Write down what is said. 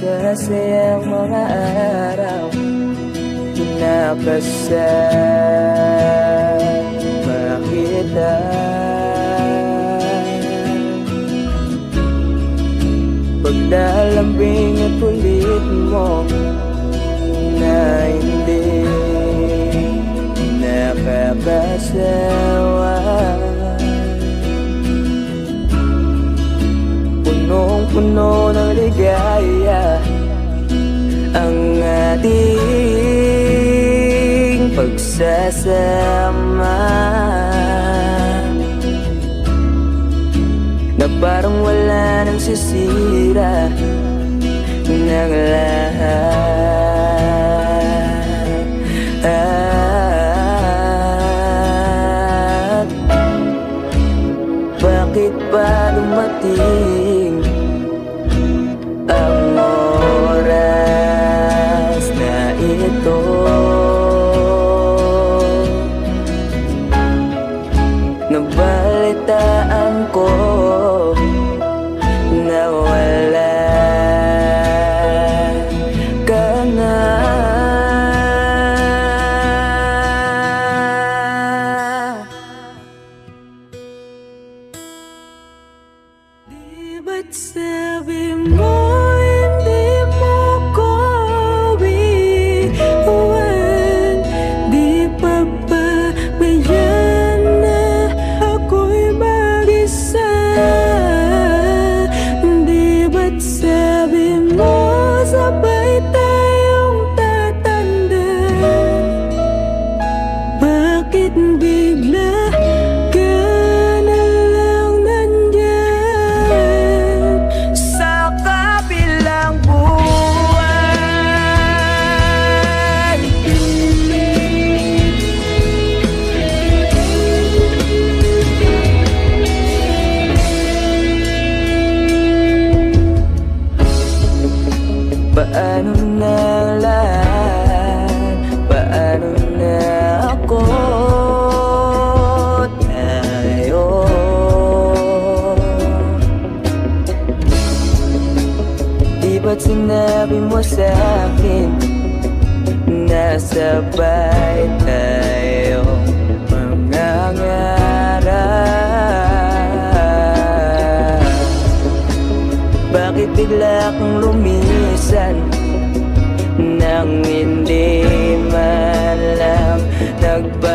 masasayang mga araw nakasama kita. Paglalambing at ulit mo na hindi nakakasawa. Punong-puno ng ligaya ang ating pagsasama, na parang wala nang sisira ng lahat. Bakit ba dumating ang oras na ito? Nabalitaan ko na wala ka na. Di ba't sabi mo hindi mo ko iwan? Di pa ba bayan na ako'y mag-isa? Di ba't sabi mo sabay tayong tatanda? Bakit bigla ka na lang nandyan sa kabilang buwan? Paano na lahat? Paano na ako? Tayo di ba't sinabi mo sa'kin na sabay tayo mangangarap? Bakit bigla kang lumisan nang hindi man lang nagbago?